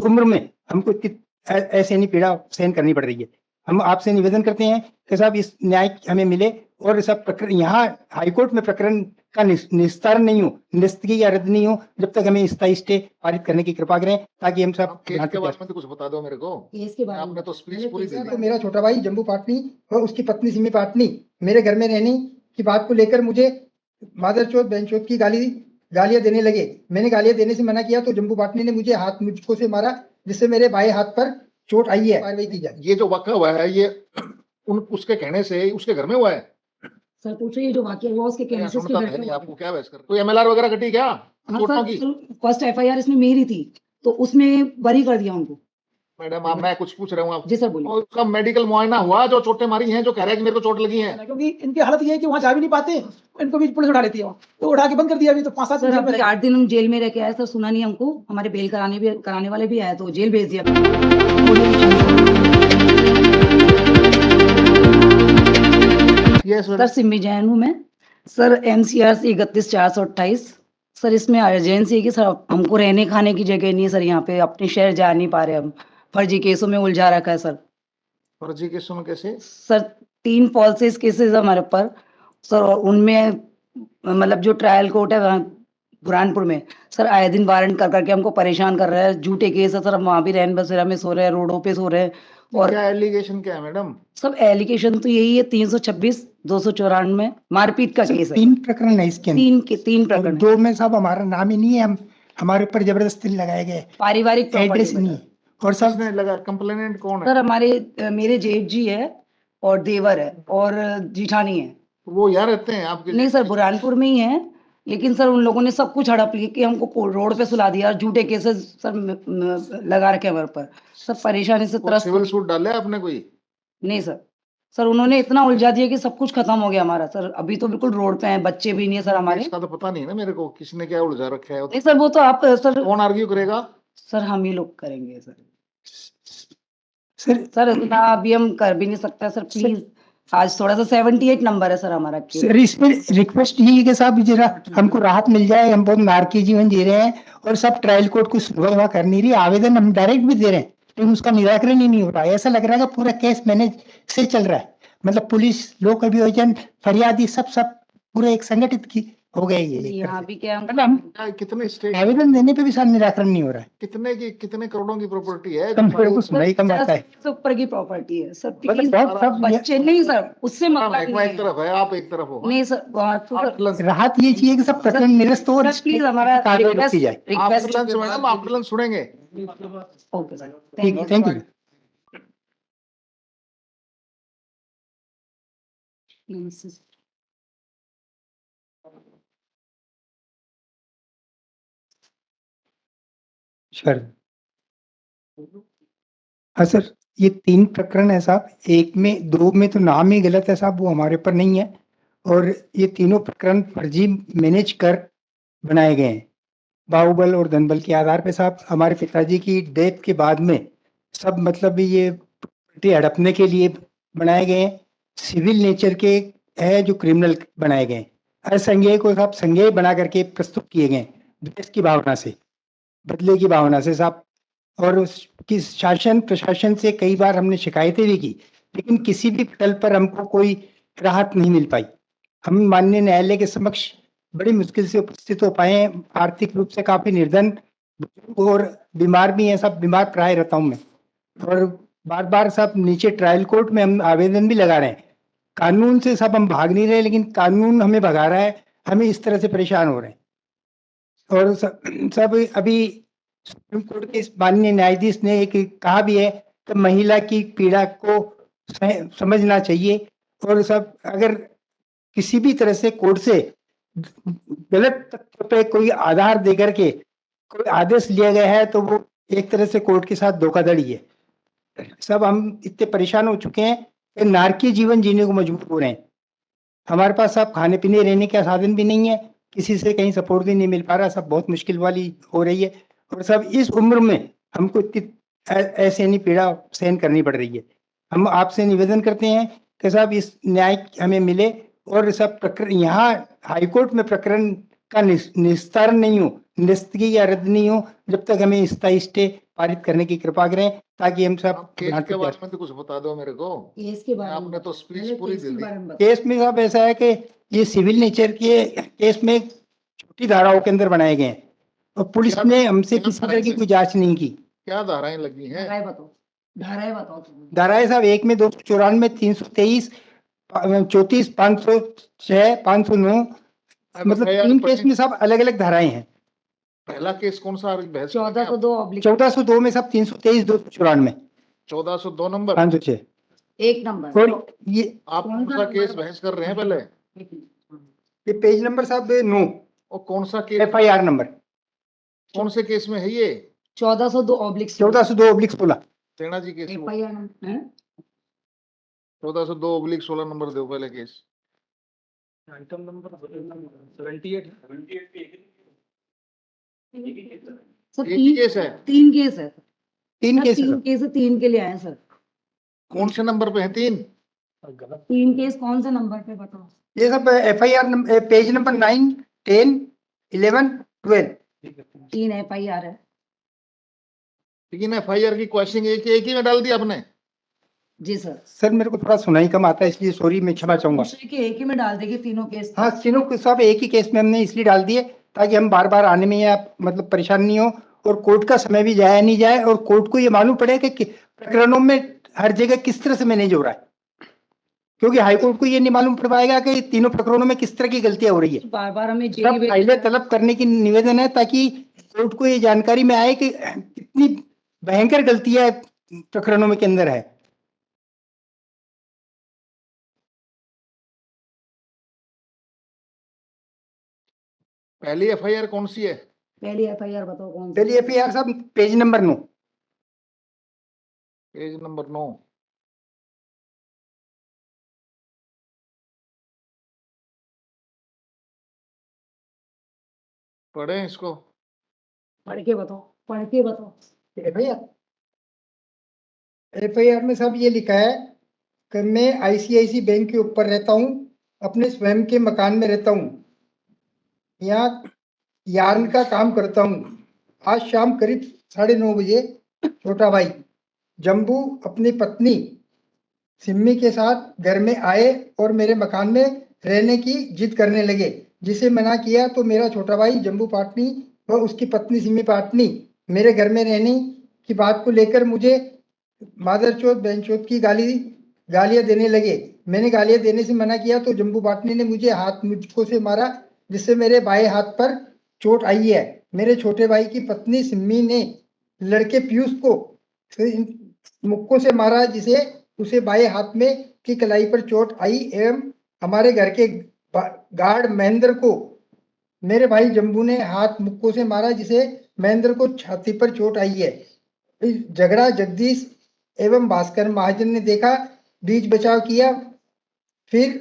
इस उम्र में हमको ऐसे नहीं पीड़ा सहन करनी पड़ रही है। हम आपसे निवेदन करते हैं कि साहब इस न्याय हमें मिले और सब प्रकरण यहाँ हाईकोर्ट में प्रकरण का निस्तारण नहीं हो, निस्तरी या रद्द नहीं हो, जब तक हमें स्थायी स्टे पारित करने की कृपा करें, ताकि हम सब केस के बारे में तो कुछ बता दो मेरे को। केस के बारे में आपने तो स्पीच पूरी दे दी। तो मेरा छोटा भाई जम्बू पाटनी और उसकी पत्नी सिमी पाटनी मेरे घर में रहने की बात को लेकर मुझे मादरचोद बहनचोद की गालियां देने लगे। मैंने गालियां देने से मना किया तो जम्बू पाटनी ने मुझको से मारा, जिससे मेरे बाएं हाथ पर चोट आई है। कार्रवाई की जाए। ये जो वाक़या हुआ है ये उसके कहने से उसके घर में हुआ है। सर पूछ रही है जो वाकया हुआ उसके कहने से उसके सुनता घर है नहीं, में आपको क्या बहस कर कोई एमएलआर वगैरह कटी क्या चोटों की? फर्स्ट एफआईआर इसमें मेरी थी तो उसमें बरी कर दिया उनको। मैडम आप मैं कुछ पूछ रहा हूँ आप जी सर बोलिए। और उसका मेडिकल मुआयना हुआ जो चोटें मारी हैं, जो कह रहा है कि मेरे को चोट लगी है? क्योंकि इनकी हालत ये है कि वहाँ जा भी नहीं पाते, इनको भी पुलिस उठा लेती है, तो उठा के बंद कर दिया। अभी तो 5-7 सर अभी 8 दिन हम जेल में रह के आए सर, सुना नहीं हमको, हमारे बेल कराने वाले भी आए तो जेल भेज दिया। सर सिमी जैन हूँ मैं सर, NCRC 31/428। सर इसमें अर्जेंसी है कि सर हमको रहने खाने की जगह नहीं है सर, यहाँ पे अपने शहर जा नहीं पा रहे हम, फर्जी केसों में उलझा रखा है सर। फर्जी केसों में कैसे? सर 3 फॉल्सेस केसेस हमारे ऊपर सर, और उनमें मतलब जो ट्रायल कोर्ट है बुरहानपुर में सर आए दिन वारंट कर करके हमको परेशान कर रहा है। झूठे केस है सर, हम वहाँ भी रैन बसेरा में सो रहे हैं, रोडों पे सो रहे हैं। और क्या एलिगेशन क्या है मैडम? सब एलिगेशन तो यही है 326, 294 मारपीट का केस है। 3 प्रकरण है इसके अंदर। 3 प्रकरण। 2 में साहब हमारा नाम ही नहीं है, हम हमारे ऊपर जबरदस्ती लगाए गए, पारिवारिक एड्रेस नहीं है। और सब किसने लगा? कंप्लेनेंट कौन है? सर हमारे मेरे जेठ जी है और देवर है और जिठानी है। वो यहाँ रहते हैं आपके? नहीं सर बुरहानपुर में ही है, लेकिन सर उन लोगों ने सब कुछ हड़प के हमको रोड पे सुला दिया, झूठे केसेस सर लगा रखे हमारे ऊपर। सब परेशानी से त्रस्त। सिविल सूट डाला है आपने कोई? नहीं सर उन्होंने इतना उलझा दिया कि सब कुछ खत्म हो गया हमारा सर। अभी तो बिल्कुल रोड पे हैं, बच्चे भी नहीं है सर हमारे। इसका तो पता नहीं ना मेरे को किसने क्या उलझा रखा है। नहीं सर वो तो आप सर कौन आर्ग्यू करेगा? सर हम ही लोग करेंगे सर इतना अभी हम कर भी नहीं सकते सर, प्लीज। आज थोड़ा सा 78 नंबर है सर हमारा केस। सर इसमें रिक्वेस्ट यही है कि साहब जरा हमको राहत मिल जाए, हम बहुत नारकी जीवन जी रहे हैं और सब ट्रायल कोर्ट को सुनवाई कर नहीं रही। आवेदन हम डायरेक्ट भी दे रहे हैं लेकिन उसका निराकरण ही नहीं हो रहा है। ऐसा लग रहा है कि पूरा केस मैनेज से चल रहा है, मतलब पुलिस, लोक अभियोजन, फरियादी सब पूरा एक संगठित की हो गए ये। यहाँ भी क्या कितने स्टेट आवेदन देने पे भी सारा निराकरण नहीं हो रहा है। कितने करोड़ों की प्रॉपर्टी है? कम से कम सुनाई कम आता है, ऊपर की प्रॉपर्टी है सर, मतलब प्लीज। सब बच्चे नहीं सर, उससे मतलब एक तरफ है, आप एक तरफ हो। नहीं सर राहत ये चाहिए कि सब प्रकरण निरस्त हो और प्लीज हमारा कार्रवाई की जाए। After lunch madam, after lunch सुनेंगे। Okay sir, thank you. Sir हाँ सर, ये 3 प्रकरण है साहब, 2 में तो नाम ही गलत है साहब, वो हमारे ऊपर नहीं है। और ये तीनों प्रकरण फर्जी मैनेज कर बनाए गए हैं, बाहुबल और धनबल के आधार पे साहब। हमारे पिताजी की डेथ के बाद में सब मतलब ये प्रॉपर्टी हड़पने के लिए बनाए गए हैं, सिविल नेचर के है जो क्रिमिनल बनाए गए हैं। असंज्ञेय को साहब संज्ञेय बना करके प्रस्तुत किए गए द्वेष की भावना से, बदले की भावना से साहब। और उसकी शासन प्रशासन से कई बार हमने शिकायतें भी की, लेकिन किसी भी पटल पर हमको कोई राहत नहीं मिल पाई। हम माननीय न्यायालय के समक्ष बड़ी मुश्किल से उपस्थित हो पाए हैं। आर्थिक रूप से काफी निर्धन और बीमार भी हैं, सब बीमार प्राय रहता हूँ मैं। और बार बार सब नीचे ट्रायल कोर्ट में हम आवेदन भी लगा रहे हैं। कानून से सब हम भाग नहीं रहे, लेकिन कानून हमें भगा रहा है, हमें इस तरह से परेशान हो रहे हैं। और सब अभी सुप्रीम कोर्ट के माननीय न्यायाधीश ने एक कहा भी है कि महिला की पीड़ा को समझना चाहिए। और सब अगर किसी भी तरह से कोर्ट से गलत तथ्य पे कोई आधार देकर के कोई आदेश लिया गया है तो वो एक तरह से कोर्ट के साथ धोखाधड़ी है। सब हम इतने परेशान हो चुके हैं कि नारकीय जीवन जीने को मजबूर हो रहे हैं। हमारे पास सब खाने पीने रहने का साधन भी नहीं है, किसी से कहीं सपोर्ट भी नहीं मिल पा रहा, सब बहुत मुश्किल वाली हो रही है। और सब इस उम्र में हमको इतनी ऐसे नहीं पीड़ा सहन करनी पड़ रही है। हम आपसे निवेदन करते हैं कि साहब इस न्याय हमें मिले और सब प्रकरण यहाँ हाईकोर्ट में प्रकरण का निस्तारण नहीं हो, निस्तगी या रद्द नहीं हो, जब तक हमें स्थायी स्टे पारित करने की कृपा करें, ताकि हम सब आप केस के बारे में तो कुछ बता दो मेरे को। केस के बारे में आपने तो स्पीच पहले पूरी केस दे के दी। बारे में बताओ। केस में साहब ऐसा है कि ये सिविल नेचर के केस में छोटी धाराओं के अंदर बनाए गए हैं और पुलिस क्या- ने हमसे क्या किसी तरह की धाराएं? कोई जांच नहीं की। क्या धाराएं लगी हैं? धाराएं बताओ, धाराएं बताओ तुम। धाराएं साहब एक में 294, 323, 34, 506, 509, मतलब FIR 3 पढ़े? केस में सब अलग अलग धाराएं हैं। पहला केस कौन सा बहस? 1402 1402 में सब 323, 294, 1402 नंबर। 506 एक नंबर। और ये आप कौन कौन सा सा केस नंबर? बहस कर रहे हैं पहले? ये पेज नंबर साहब 9, और कौन सा केस, FIR नंबर कौन से केस में है ये? 1402/16 1402/16। सेना जी केस FIR नंबर है? 1402/16 नंबर दो पहले केस। आइटम नंबर 78 सर एक ही केस है? 3 केस है। 3 केस है 3 सर। केस है, 3 के लिए आए हैं सर। कौन से नंबर पे है 3? 3 केस कौन से नंबर पे बताओ? ये सब FIR number page number 9, 10, 11, 12। 3 FIR है। लेकिन FIR की क्वेश्चन एक ही में डाल दिया आपने। जी सर। सर मेरे को थोड़ा सुनाई कम आता है, इसलिए सॉरी, मैं क्षमा चाहूंगा। दूसरे के एक ही में डाल देंगे तीनों केस। हाँ, तीनों के सब एक ही केस में हमने इसलिए डाल दिए ताकि हम बार बार आने में या मतलब परेशान नहीं हो और कोर्ट का समय भी जाया नहीं जाए और कोर्ट को ये मालूम पड़े कि प्रकरणों में हर जगह किस तरह से मैनेज हो रहा है, क्योंकि हाईकोर्ट को ये नहीं मालूम पड़ पाएगा कि तीनों प्रकरणों में किस तरह की गलतियां हो रही है। बार बार हमें सब फाइलें तलब करने की निवेदन है ताकि कोर्ट को ये जानकारी में आए कि कितनी भयंकर गलतियां प्रकरणों में के अंदर है। पहली FIR कौन सी है? पहली FIR बताओ कौन सी? पहली FIR साहब पेज नंबर 9। Page number 9। पढ़े इसको? पढ़ के बताओ, पढ़ के बताओ। FIR में साहब ये लिखा है कि मैं ICICI बैंक के ऊपर रहता हूँ, अपने स्वयं के मकान में रहता हूँ, यहाँ यार्न का काम करता हूँ। आज शाम करीब 9:30 बजे छोटा भाई जम्बू अपनी पत्नी सिम्मी के साथ घर में आए और मेरे मकान में रहने की जिद करने लगे, जिसे मना किया तो मेरा छोटा भाई जम्बू पाटनी व उसकी पत्नी सिम्मी पाटनी मेरे घर में रहने की बात को लेकर मुझे मादरचोद बहनचोद की गालियां देने लगे। मैंने गालियां देने से मना किया तो जम्बू पाटनी ने मुझको से मारा, जिससे मेरे बाएं हाथ पर चोट आई है। मेरे छोटे भाई की पत्नी सिम्मी ने लड़के पीयूष को मुक्कों से मारा, जिसे उसे बाएं हाथ में की कलाई पर चोट आई एवं हमारे घर के गार्ड महेंद्र को मेरे भाई जम्बू ने हाथ मुक्कों से मारा, जिसे महेंद्र को छाती पर चोट आई है। इस झगड़ा जगदीश एवं भास्कर महाजन ने देखा, बीच बचाव किया। फिर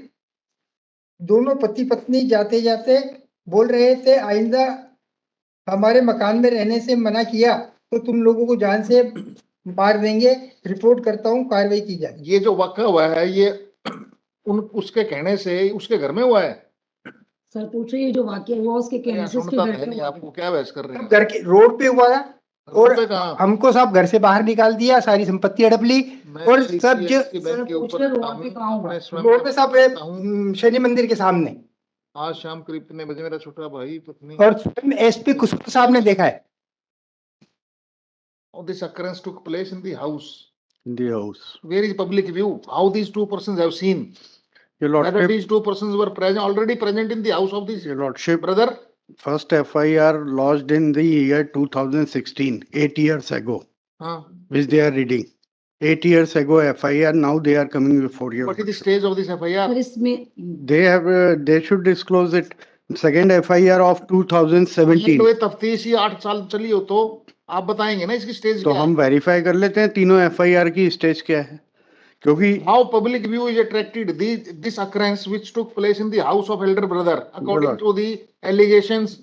दोनों पति पत्नी जाते जाते बोल रहे थे, आइंदा हमारे मकान में रहने से मना किया तो तुम लोगों को जान से मार देंगे। रिपोर्ट करता हूँ, कार्रवाई की जाए। ये जो वाक़या हुआ है ये उसके कहने से उसके घर में हुआ है? सर पूछो, ये जो वाक्य हुआ उसके कहने से उसके सुनता घर है पे नहीं, हुआ। आपको क्या बहस कर रहे हैं? घर के रोड पे हुआ था और रोड पे कहाँ? हमको साहब घर से बाहर निकाल दिया, सारी संपत्ति हड़प ली और सब जो बैंक के ऊपर रोड पे कहाँ हुआ? रोड पे साहब शनि मंदिर के सामने। आज शाम करीब कितने बजे मेरा छोटा भाई पत्नी और स्वयं SP खुशबू साहब ने देखा है। this occurrence took place in the house. In the house. Where is public view? How these two persons have seen? Your Whether Lordship, these two persons were already present in the house of this Your Lordship, brother? first FIR lodged in the year 2016, 8 years ago, which they are reading. 8 years ago FIR, now they are coming before you. What is the stage of this FIR? Sir इसमें They have, they should disclose it. Second FIR of 2017. ये तफ्तीश ही 8 साल चली हो तो आप बताएंगे ना इसकी स्टेज तो क्या हम है? वेरीफाई कर लेते हैं तीनों FIR की स्टेज क्या है, क्योंकि How public view is attracted this occurrence which took place in the house of elder brother according Lord. to the allegations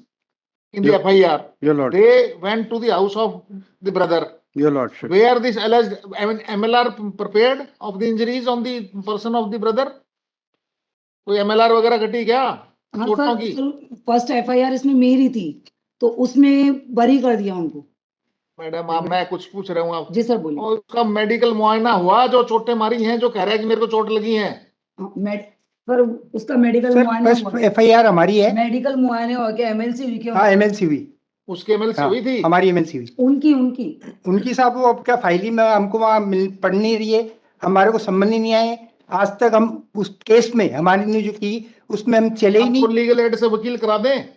in the Your- FIR. Your Lord, They went to the house of the brother Your Lordship. where this alleged MLR prepared of the injuries on the person of the brother. कोई MLR वगैरह घटी क्या? हाँ चोटों sir, की? First FIR इसमें मेरी थी, तो उसमें बरी कर दिया उनको। मैडम आप, मैं कुछ पूछ रहा हूँ आप, जी सर बोलिए। और उसका मेडिकल मुआयना हुआ जो चोटें मारी हैं, जो कह रहा है कि मेरे को चोट लगी है? हाँ, सर उसका मेडिकल सर मुआयना फर्स्ट हुआ, एफआईआर हमारी है। मेडिकल मुआयना हो गया, एमएलसी हुई क्यों? हाँ एमएलसी हुई। उसके एमएलसी हाँ हुई थी? हमारी एमएलसी हुई। उनकी उनकी उनकी साहब वो अब क्या फाइल ही में हमको वहाँ पढ़ नहीं रही है, हमारे को संबंध ही नहीं आए आज तक। हम उस केस में हमारी ने जो की उसमें हम चले ही आपको नहीं। लीगल एड से वकील करा दें?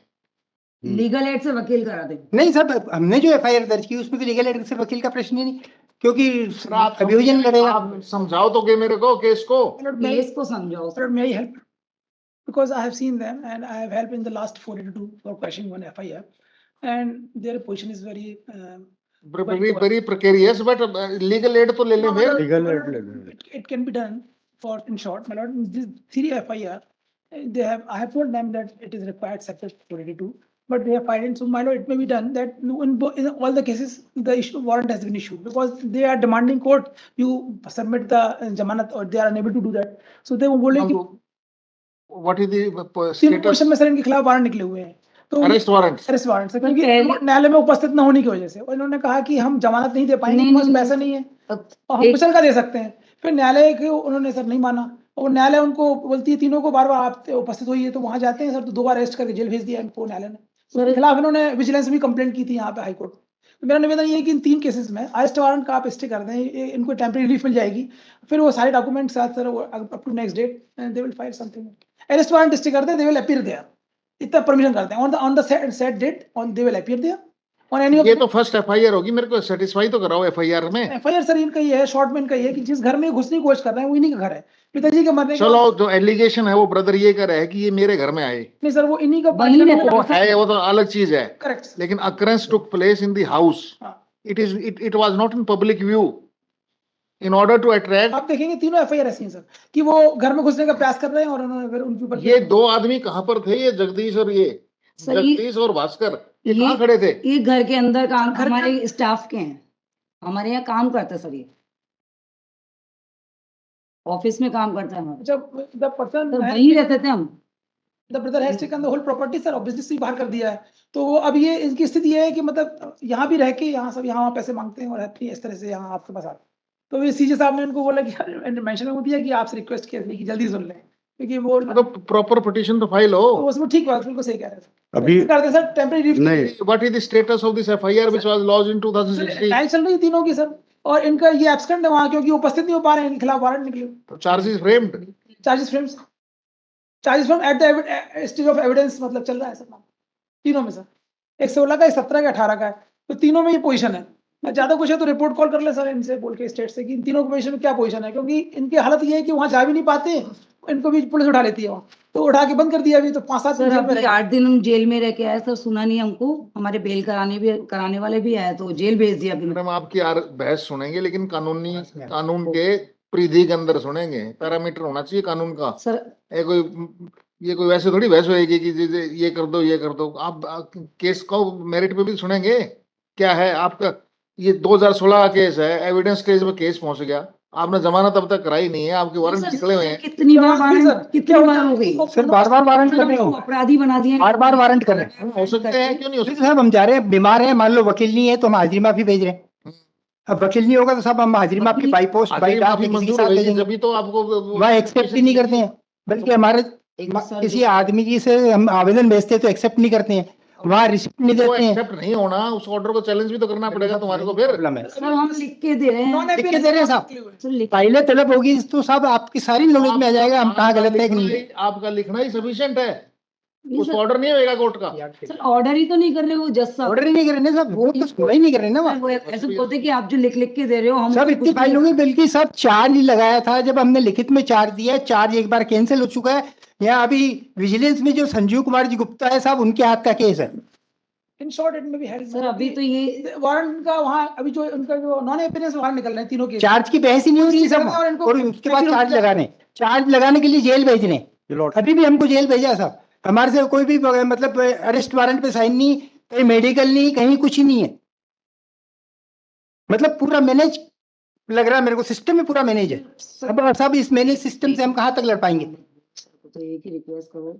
लीगल एड से वकील करा दे। नहीं साहब, हमने जो एफआईआर दर्ज की उसमें तो लीगल एड से वकील का प्रश्न ही नहीं, क्योंकि आप अभियोजन लड़ेगा। आप समझाओ तो के मेरे को केस को। केस को समझाओ sir. Sir, may I help? Because I have seen them and I have helped in the last 482 for questioning one FIR, and their position is very. Very precarious, but legal aid तो ले लें No, my फिर। lord, Legal my aid lord, letter. it can be done for, in short, my lord, this 3 FIR, they have, I have told them that it is required separate 482, but they have filed it, so my lord, it may be done that in all the cases, the issue warrant has been issued, because they are demanding court, you submit the zamanat, or they are unable to do that, so they will बोले कि what is the तीन status? Question में sir इनके खिलाफ warrant निकले हुए हैं, तो arrest warrant? Arrest warrant sir, sir, क्योंकि पहले- न्यायालय में उपस्थित न होने की वजह से, और इन्होंने कहा कि हम जमानत नहीं दे पाएंगे, नहीं, हमारे पास नहीं, पैसा नहीं है, अब और हम एक- पिछल का दे सकते हैं। फिर न्यायालय के उन्होंने सर नहीं माना, और न्यायालय उनको बोलती है तीनों को बार बार आप उपस्थित होइए, तो वहां जाते हैं सर, तो 2 बार अरेस्ट करके जेल भेज दिया इनको न्यायालय ने। उसके खिलाफ इन्होंने विजिलेंस भी कंप्लेंट की थी यहाँ पे हाईकोर्ट। तो मेरा निवेदन ये है कि इन 3 केसेस में अरेस्ट वारंट का आप स्टे कर दें, इनको टेम्परेरी रिलीफ मिल जाएगी, फिर वो सारे डॉक्यूमेंट साथ sir up to next date they will file something. Arrest warrant stay करते हैं, दे विल अपीयर देयर, इतना परमिशन करते हैं on the set date, on they will appear there on any of. ये तो फर्स्ट एफआईआर होगी, मेरे को सेटिस्फाई तो कराओ एफआईआर में। एफआईआर सर इनका ये है, शॉर्ट में इनका ये है कि जिस घर में घुसने की कोशिश कर रहे हैं वो इन्हीं का घर है, पिताजी के मरने के चलो, बाद- जो एलिगेशन है वो ब्रदर ये कर रहा है कि ये मेरे घर में आए, नहीं सर, वो इन्हीं का वहीं रहता वो है, वो तो अलग चीज है, करेक्ट। लेकिन occurrence took place in the house, हाँ, it was not in public view, in order to attract. आप देखेंगे तीनों एफआईआर ऐसी हैं सर, कि वो घर में घुसने का प्रयास कर रहे हैं, और उन्होंने फिर उनके ऊपर ये 2 आदमी कहाँ पर थे? ये जगदीश और ये सर, ये- जगदीश और भास्कर, ये कहाँ खड़े थे? ये घर के अंदर काम, घर के- हमारे स्टाफ के हैं, हमारे यहाँ काम करते हैं सर, ये ऑफिस में काम करता है हमारा। जब द पर्सन सर वहीं रहते थे हम। The brother has taken the whole property sir, और बिजनेस भी बाहर कर दिया है, तो वो अब ये इनकी स्थिति ये है कि मतलब यहाँ भी रह के यहाँ सब यहाँ पैसे मांगते हैं, और अपनी इस तरह से यहाँ आपके पास आते हैं। तो ये सीजे साहब ने उनको बोला कि मेंशन में दिया कि आपसे रिक्वेस्ट किया कि जल्दी सुन लें, क्योंकि वो तो प्रॉपर पिटीशन तो फाइल हो। तो उसमें ठीक बात बिल्कुल सही कह रहे हैं सर। अभी करते हैं सर टेम्परेरी नहीं, what is the status of this FIR which was launched in 2016? Trial चल रही है तीनों की सर, और इनका ये एब्सेंट है वहाँ, क्योंकि उपस्थित नहीं हो पा रहे हैं, इनके खिलाफ वारंट निकले, charges framed? Charges frame at the stage of evidence, मतलब चल रहा है सर तीनों में सर, एक 16 का, एक 17 का, 18 का है, तो तीनों में ये पोजीशन है। ज्यादा कुछ है तो रिपोर्ट कॉल कर ले सर इनसे, बोल के स्टेट से कि इन तीनों पोजीशन में क्या पोजीशन है, क्योंकि इनकी हालत ये है कि वहाँ जा भी नहीं पाते, इनको भी पुलिस उठा लेती है वहाँ, तो उठा के बंद कर दिया अभी, तो 5-7 सर दिन में अभी 8 दिन हम जेल में रह के आए सर, सुना नहीं हमको, हमारे बेल कराने वाले भी आए तो जेल भेज दिया अभी। मैडम आपकी बहस सुनेंगे, लेकिन कानून के परिधि के अंदर सुनेंगे, पैरामीटर होना चाहिए कानून का। सर ये कोई वैसे थोड़ी बहस होएगी कि ये कर दो, ये कर दो। आप केस को मेरिट पे भी सुनेंगे, क्या है आपका। ये 2016 का केस है, एविडेंस स्टेज पे केस पहुंच गया, आपने जमानत अब तक कराई नहीं है, आपके वारंट निकले हुए हैं। कितनी बार सर, वारंट, कितनी बार हो गई सर बार बार वारंट कर रहे हो, अपराधी बना दिए, बार बार वारंट कर रहे हैं। हो सकते हैं, क्यों नहीं हो सकते? साहब हम जा रहे हैं, बीमार है, मान लो वकील नहीं है तो हम हाजिरी माफी भेज रहे हैं। अब वकील नहीं होगा तो साहब हम हाजिरी माफी बाई पोस्ट बाई हाजिरी डाक माफी किसी के मंजूर साथ होगी भेजेंगे, जब तो आपको वह एक्सेप्ट ही नहीं करते हैं, बल्कि हमारे किसी आदमी की से हम आवेदन भेजते हैं तो एक्सेप्ट नहीं करते हैं, वहाँ रिसिप्ट नहीं वो देते हैं। एक्सेप्ट नहीं होना, उस ऑर्डर को चैलेंज भी तो करना पड़ेगा तुम्हारे को। फिर प्रॉब्लम है, सर हम लिख के दे रहे हैं, लिख के दे रहे हैं साहब, सर लिख पहले तलब होगी तो साहब आपकी सारी नॉलेज में आ जाएगा हम कहाँ गलत है कि नहीं है। आपका लिखना ही सफिशिएंट है, नहीं उसको सर, ऑर्डर नहीं होएगा कोर्ट का। सर ऑर्डर ही तो नहीं कर रहे वो जज साहब, ऑर्डर ही नहीं कर रहे ना साहब, वो तो सुनवाई ही नहीं कर रहे ना वहाँ। वो ऐसे बोलते कि आप जो लिख के दे रहे हो हम सब उसको इतनी कुछ फाइल नहीं- होगी, बल्कि सब चार्ज ही लगाया था, जब हमने लिखित में चार्ज दिया, चार्ज एक बार कैंसिल हो चुका है। यहाँ अभी विजिलेंस में जो संजीव कुमार जी गुप्ता है साहब, उनके हाथ का केस है। इन शॉर्ट इट में भी हेल्प सर अभी तो ये वारंट का वहाँ अभी जो उनका जो नॉन अपीयरेंस वारंट निकल रहे हैं तीनों के, चार्ज की बहस ही नहीं हो रही है सब, और इनको- और उसके बाद चार्ज लगाने, चार्ज लगाने के लिए जेल भेजने, अभी भी हमको जेल भेजा साहब। हमारे से कोई भी मतलब अरेस्ट वारंट पे साइन नहीं, कहीं मेडिकल नहीं, कहीं कुछ ही नहीं है, मतलब पूरा मैनेज लग रहा है मेरे को, सिस्टम में पूरा मैनेज है। अब सब इस मैनेज सिस्टम से हम कहाँ तक लड़ पाएंगे। तो एक ही रिक्वेस्ट करो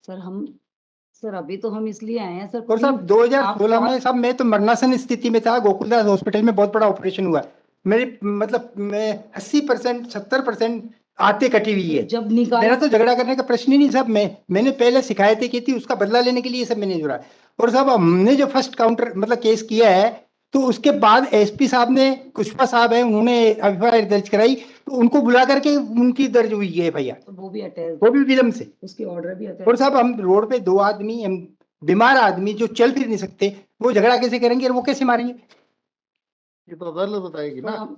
सर अभी तो हम इसलिए आए हैं सर। और साहब 2016 में साहब मैं तो मरणासन स्थिति में था, गोकुलदास हॉस्पिटल में बहुत बड़ा ऑपरेशन हुआ। मेरी मतलब मैं 80% 70% आते कटी हुई है। जब निकाल मेरा तो झगड़ा करने का प्रश्न ही नहीं साहब। मैंने पहले शिकायतें की थी, उसका बदला लेने के लिए सब मैंने जुड़ा। और साहब हमने जो फर्स्ट काउंटर मतलब केस किया है, तो उसके बाद एसपी साहब ने, पुष्पा साहब है, उन्होंने एफआईआर दर्ज कराई, तो उनको बुला करके उनकी दर्ज हुई है एफआईआर, तो वो भी अटैच, वो भी विलम्ब से। उसके ऑर्डर भी अटैच। और साहब हम रोड पे 2 आदमी, हम बीमार आदमी जो चल फिर नहीं सकते, वो झगड़ा कैसे करेंगे और वो कैसे मारेंगे? ये तो अदालत बताएगी ना।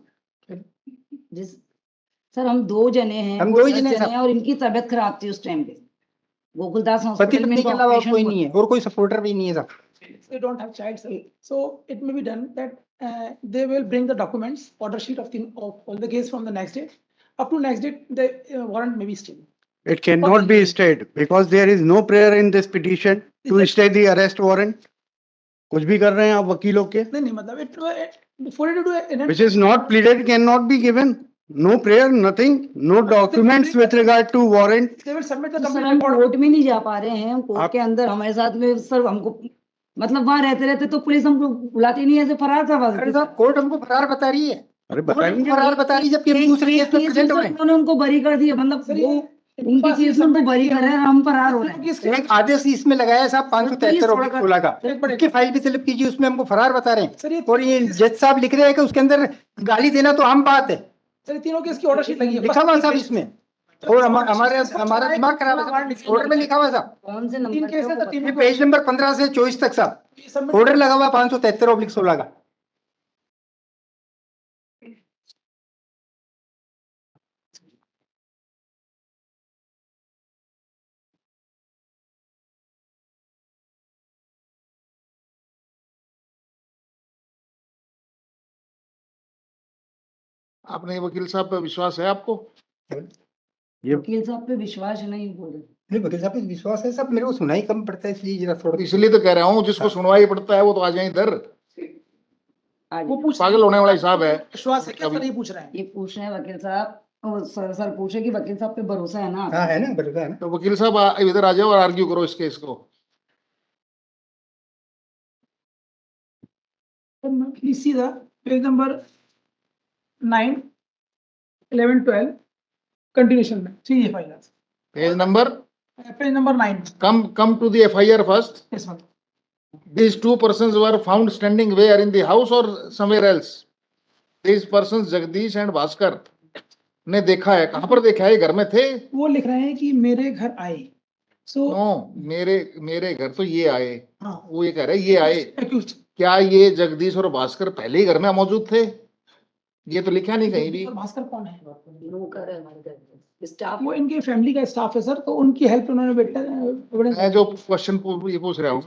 जिस सर हम 2 जने हैं, हम वो 2 ही 10 जने जने हैं और इनकी तबीयत खराब थी उस टाइम पे। गोकुलदास पति हॉस्पिटल में पत्नी के इनका अलावा और ऑपरेशन कोई हुआ। नहीं है, और कोई सपोर्टर भी नहीं है साहब। They don't have child, sir. So it may be done that they will bring the documents, order sheet of all the case from the next day. Up to next date, the warrant may be still. It cannot be stayed because there is no prayer in this petition to stay the arrest warrant. कुछ भी कर रहे हैं आप वकीलों के, नहीं मतलब it for it to do which is not pleaded cannot be given. No prayer, nothing, no documents with regard to warrant. they will submit the तो सर complete हम report. कोर्ट में नहीं जा पा रहे हैं, हम कोर्ट के अंदर हमारे साथ में सर हमको मतलब वहां रहते रहते तो पुलिस हमको बुलाती नहीं है, ऐसे फरार था। अरे साहब कोर्ट हमको फरार बता रही है, अरे कोर्ट बताएंगे, फरार बता रही है, जबकि हम दूसरे केस में प्रेजेंट हो रहे हैं। उन्होंने उनको बरी कर दिया, मतलब सर वो ये उनकी केस में उनको बरी कर रहे हैं, हम फरार हो रहे हैं। एक आदेश इसमें लगाया है साहब 573/16 का, उसकी फाइल भी तलब कीजिए, उसमें हमको फरार बता रहे सर ये हैं। और ये जज साहब लिख रहे हैं कि उसके अंदर गाली देना तो आम बात है, सर तीनों केस की ऑर्डर शीट लगी है। लिखा हुआ साहब इसमें। और हमारा दिमाग खराब है साहब, ऑर्डर में लिखा हुआ साहब, कौन से 3 नंबर केस है, ये पेज नंबर 15 से 24 तक साहब ऑर्डर लगा हुआ 573/16 का। आपने वकील साहब पे विश्वास है आपको? वकील साहब पे विश्वास नहीं बोले। नहीं वकील साहब पे विश्वास है साहब, मेरे को सुनाई कम पड़ता है इसलिए जरा थोड़ा। इसलिए तो कह रहा हूँ, जिसको सुनवाई पड़ता है वो तो आ जाए इधर। वो पूछ पागल होने वाला हिसाब है। विश्वास है क्या सर? ये पूछ रहे हैं, ये पूछ रहे हैं वकील साहब, और सर पूछे कि वकील साहब पे भरोसा है ना? हाँ है ना, बरका है ना। तो वकील साहब इधर आ जाओ और आर्ग्यू करो इस केस को। Please see the page number 9, 11, 12 continuation में see FIR page number 9। come to the FIR first. Yes, ma'am. These 2 persons were found standing where, in the house or somewhere else? These persons Jagdish and Bhaskar ने देखा है, कहां पर देखा है? घर में थे? वो लिख रहे हैं कि मेरे घर आए। नो, मेरे घर तो ये आए। हाँ। वो ये कह रहे ये आए। Accused. क्या ये जगदीश और भास्कर पहले ही घर में मौजूद थे? ये तो लिखा नहीं कहीं भी। और भास्कर कौन है? नौकर है हमारे घर में, स्टाफ। वो इनके फैमिली का स्टाफ है सर, तो उनकी हेल्प उन्होंने मैं जो क्वेश्चन ये पूछ रहा हूँ,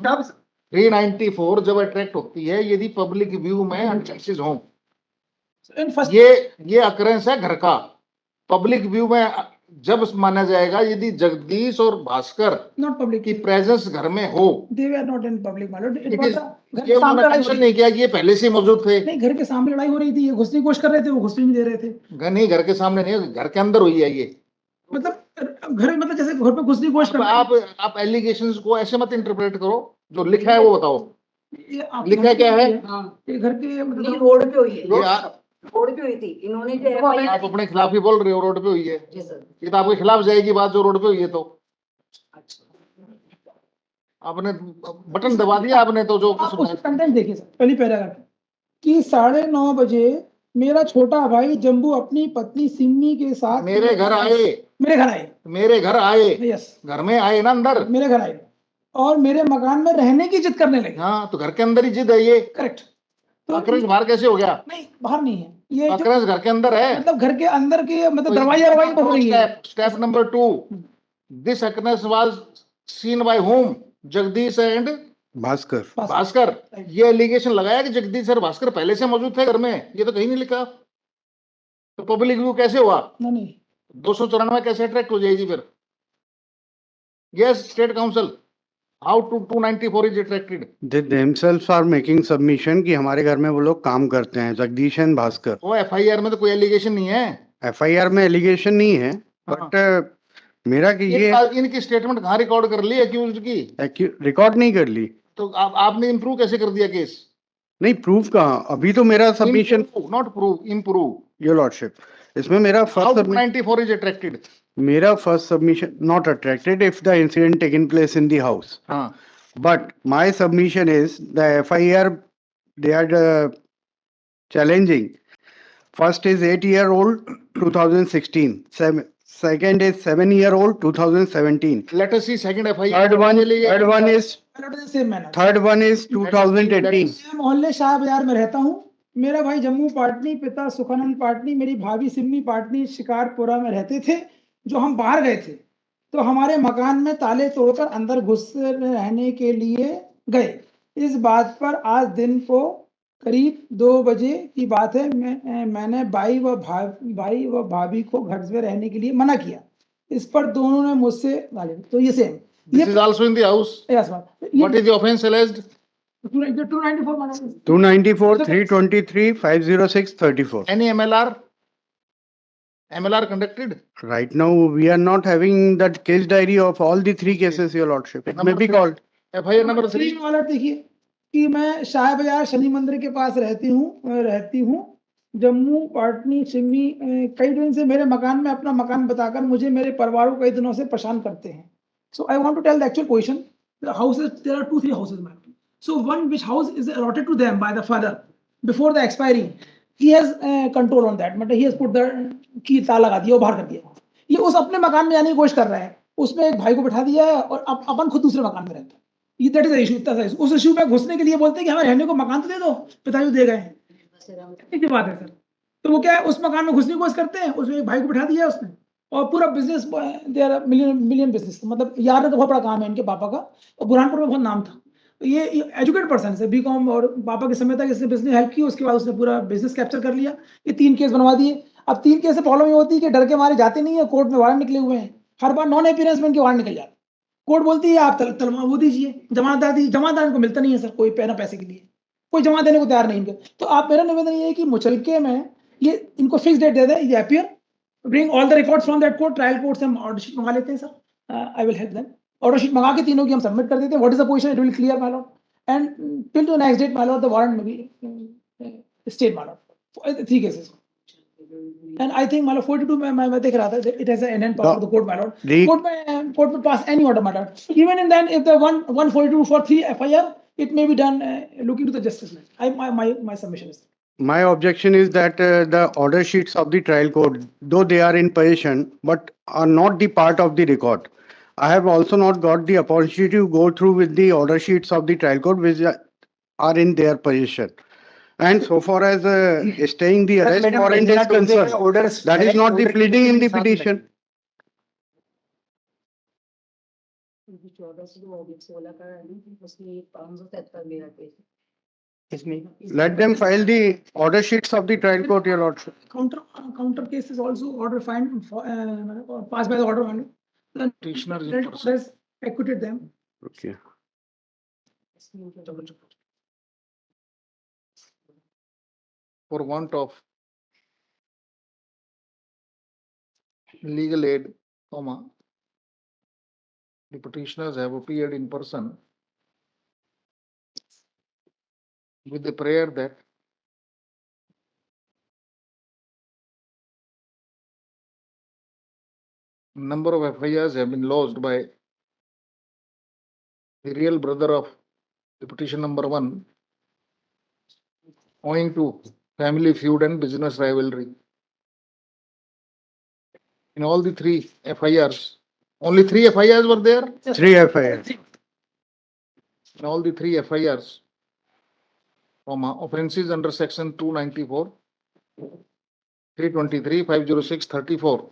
394 जब अट्रैक्ट होती है यदि पब्लिक व्यू में अनचार्जेस हों, ये अकरेंस है घर का। पब्लिक व्यू में जब माना जाएगा यदि जगदीश और भास्कर नॉट पब्लिक की प्रेजेंस घर में हो। They were not in public my lord. ये उन्होंने मेंशन नहीं किया कि ये पहले से मौजूद थे। नहीं, घर के सामने लड़ाई हो रही थी, ये घुसने की कोशिश कर रहे थे, वो घुसने नहीं दे रहे थे। नहीं, घर के सामने नहीं, घर के अंदर हुई है ये। मतलब घर मतलब जैसे घर पे घुसने की कोशिश कर आप एलिगेशंस को ऐसे मत इंटरप्रेट करो, जो लिखा है वो बताओ। लिखा क्या है? ये घर के मतलब रोड पे हुई है, ये रोड पे हुई थी। इन्होंने जो आप अपने खिलाफ ही बोल रहे हो, रोड पे हुई है। जी सर। ये तो आपके खिलाफ जाएगी बात, जो रोड पे हुई है। तो आपने बटन दबा दिया आपने, तो जो कंटेंट देखिए सर, पहली पैराग्राफ कि 9:30 बजे मेरा छोटा भाई जम्बू अपनी पत्नी सिमी के साथ मेरे घर आए। मेरे घर आए। यस, घर में आए ना, अंदर मेरे घर आए और मेरे मकान में रहने की जिद करने लगे। हाँ, तो घर के अंदर ही जिद है ये। करेक्ट। तो अकरेंस बाहर कैसे हो गया? नहीं, बाहर नहीं है ये, अकरेंस घर के अंदर है। मतलब घर के अंदर के मतलब दरवाजा बन रही है। Step number 2, this occurrence was seen by home? Jagdish and Bhaskar. ये एलिगेशन लगाया कि जगदीश और भास्कर पहले से मौजूद थे घर में, ये तो कहीं नहीं लिखा। तो पब्लिक व्यू कैसे हुआ? नहीं 294 कैसे अट्रैक्ट हो जाएगी फिर? Yes, state council, how to 294 is attracted? They themselves are making submission कि हमारे घर में वो लोग काम करते हैं, जगदीश एंड भास्कर। वो FIR में तो कोई एलिगेशन नहीं है। FIR में एलिगेशन नहीं है, बट मेरा कि ये इनकी स्टेटमेंट कहाँ रिकॉर्ड कर ली एक्यूज्ड की? रिकॉर्ड नहीं कर ली तो आपने इम्प्रूव कैसे कर दिया केस? नहीं, प्रूफ कहाँ, अभी तो मेरा submission not prove, improve your lordship, इसमें मेरा फर्स्ट 94 is attracted. मेरा first submission not attracted if the incident taken place in the house, हाँ, but my submission is the FIR they are challenging. First is 8-year-old 2016, second is 7-year-old 2017. let us see second FIR. Third one is same manner. third one is 2018. मैं मोहल्ले शाह बाजार में रहता हूँ। मेरा भाई जम्मू पाटनी, पिता सुखानंद पाटनी, मेरी भाभी सिम्मी पाटनी शिकारपुरा में रहते थे। जो हम बाहर गए थे तो हमारे मकान में ताले तोड़कर अंदर घुस रहने के लिए गए। इस बात पर आज दिन को करीब 2 बजे की बात है। मैंने भाई व भाभी को घर में रहने के लिए मना किया। इस पर दोनों ने मुझसे गाली। तो ये same, This is also in the house. Yes What is the offense alleged? 294, 323, 506, 34. Any MLR? MLR conducted? Right now we are not having that case diary of all the 3 cases, your lordship. It may be called. FIR number 3. वाला देखिए कि मैं शाह बाजार शनि मंदिर के पास रहती हूँ। जम्मू पाटनी सिम्मी कई दिन से मेरे मकान में अपना मकान बताकर मुझे मेरे परिवार को कई दिनों से परेशान करते हैं। So I want to tell the actual position. The houses, there are 2-3 houses, ma'am. So one which house is allotted to them by the father before the expiry. He has control on that. मतलब he has put the key, ताला लगा दिया और बाहर कर दिया। ये उस अपने मकान में जाने की कोशिश कर रहा है। उसमें एक भाई को बिठा दिया है और अपन खुद दूसरे मकान में रहता है। ये दैट इज द इशू। इतना सा उस इशू में घुसने के लिए बोलते हैं कि हमें रहने को मकान तो दे दो, पिताजी दे गए। एक बात है सर। तो वो क्या है, उस मकान में घुसने की कोशिश करते हैं। उसमें एक भाई को बिठा दिया है उसने और पूरा business, they are million business. मतलब यार ने तो बहुत बड़ा काम है इनके पापा का और बुरहानपुर में बहुत नाम था। ये एजुकेटेड पर्सन है, बीकॉम, और पापा के समय तक इसने बिजनेस हेल्प की। उसके बाद उसने पूरा बिजनेस कैप्चर कर लिया। ये 3 केस बनवा दिए। अब 3 केस से प्रॉब्लम ये होती है कि डर के मारे जाते नहीं है, कोर्ट में वारंट निकले हुए हैं। हर बार नॉन अपीयरेंस में इनके वारंट निकल जाते। कोर्ट बोलती है आप वो दीजिए, जमानतदार दीजिए। जमानतदार इनको मिलता नहीं है सर, कोई पैसे के लिए कोई जमा देने को तैयार नहीं इनके। तो आप, मेरा निवेदन ये है कि मुचलके में ये इनको फिक्स डेट दे दें। ये appear, bring all the records from that court, trial court से हम ऑर्डर शीट मंगा लेते हैं sir. I will help them। Order sheet मंगा के तीनों की हम सबमिट कर देते हैं। What is the position? It will clear my lord, and till the next date my lord the warrant may be stayed my lord। 3 cases, and I think my lord 42 में मैं देख रहा था, it has an end power of the court my lord। court में pass any order my lord। Even in then if the 142 for 3 FIR, it may be done looking to the justice. My submission is. My objection is that the order sheets of the trial court, though they are in possession, but are not the part of the record. I have also not got the opportunity to go through with the order sheets of the trial court, which are in their possession. And so far as staying the arrest warrant is concerned, that is not the pleading in the petition. Let them file the order sheets of the trial court, your lordship. Counter case is also order fine passed by the order only. The Petitioner is trial court has acquitted them. Okay. For want of legal aid, the petitioners have appeared in person with the prayer that number of FIRs have been lodged by the real brother of the petition number 1, owing to family feud and business rivalry. In all the 3 FIRs, only 3 FIRs were there? 3 FIRs. In all the 3 FIRs, offenses under section 294, 323, 506, 34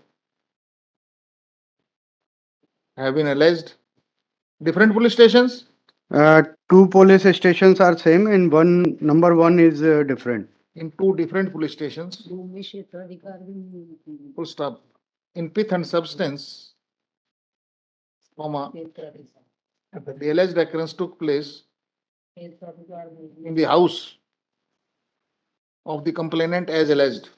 have been alleged. Different police stations? 2 police stations are same and number 1 is different. In 2 different police stations. Full stop. In pith and substance, the alleged occurrence took place in the house of the complainant as alleged.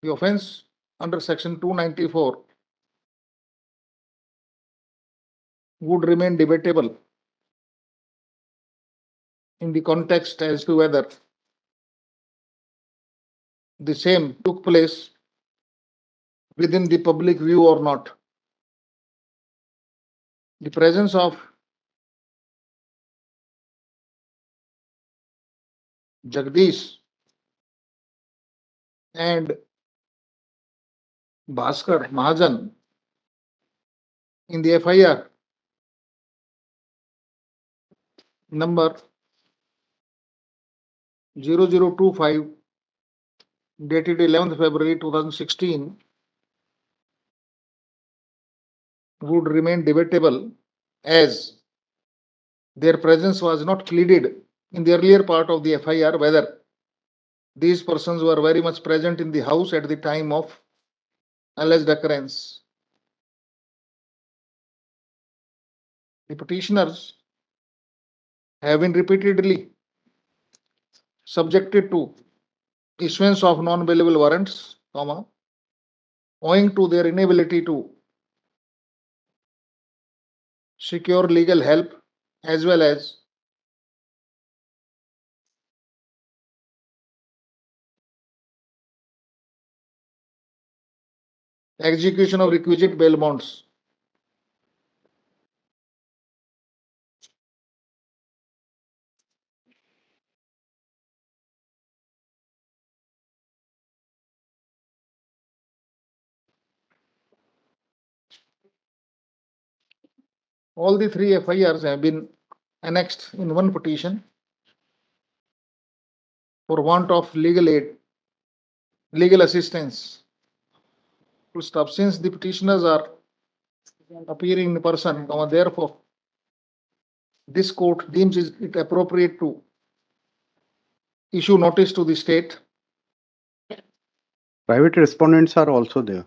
The offence under section 294 would remain debatable in the context as to whether the same took place within the public view or not. The presence of Jagdish and Bhaskar Mahajan in the FIR number 0025 dated 11th February 2016 would remain debatable as their presence was not pleaded in the earlier part of the FIR whether these persons were very much present in the house at the time of alleged occurrence. The petitioners have been repeatedly subjected to issuance of non-bailable warrants, owing to their inability to secure legal help as well as execution of requisite bail bonds. All the three FIRs have been annexed in one petition for want of legal aid, legal assistance. To stop, since the petitioners are appearing in person, therefore, this court deems it appropriate to issue notice to the state Private respondents are also there.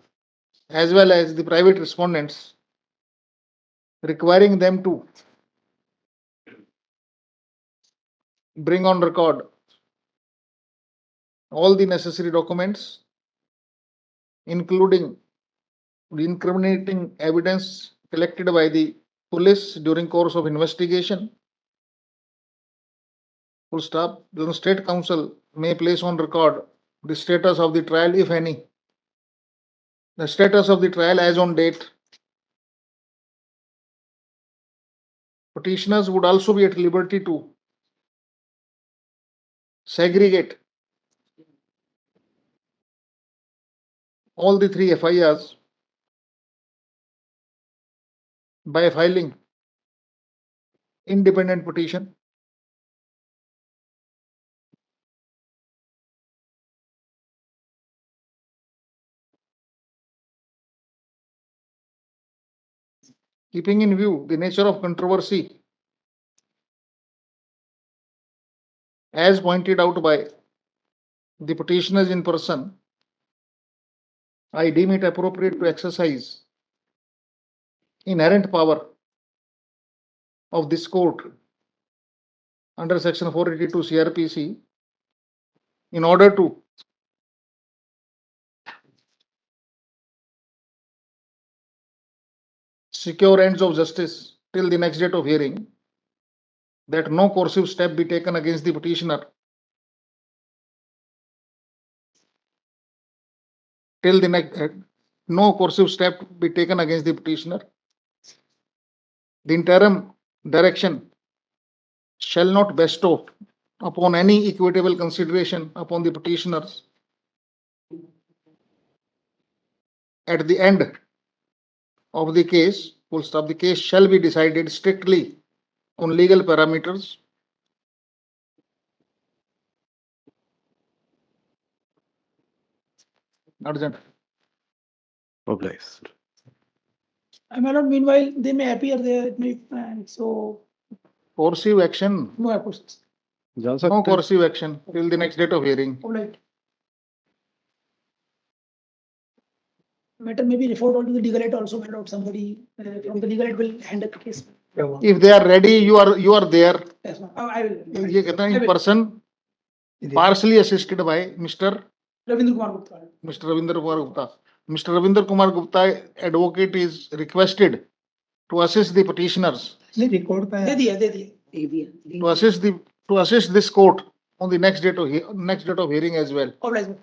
as well as the private respondents, requiring them to bring on record all the necessary documents, including the incriminating evidence collected by the police during course of investigation. Full stop. The State Council may place on record the status of the trial, if any. The status of the trial as on date. Petitioners would also be at liberty to segregate all the three FIRs by filing independent petition. Keeping in view the nature of controversy as pointed out by the petitioners in person, I deem it appropriate to exercise inherent power of this court under section 482 CRPC in order to secure ends of justice till the next date of hearing, that no coercive step be taken against the petitioner till the next no coercive step be taken against the petitioner. The interim direction shall not bestow upon any equitable consideration upon the petitioners at the end of the case. Full stop. The case shall be decided strictly on legal parameters urgent. Obliged. My lord, meanwhile, they may appear there, it may, and so, Coercive action, no questions. जा no सकते हैं? coercive action till the next date of hearing. All right. Matter may be referred on to the legal aid also, my lord, somebody from the legal aid will handle the case. If they are ready, you are there. Yes, ma'am. I will. ये कहता है I in will. person, partially assisted by Mr. Ravindra Kumar Gupta. Mr. Ravinder Kumar Gupta. Mr. Ravinder Kumar Gupta, advocate, is requested to assist the petitioners नहीं record पे दे दिया दे दिया to assist this court on the next date of hearing as well. Obliged.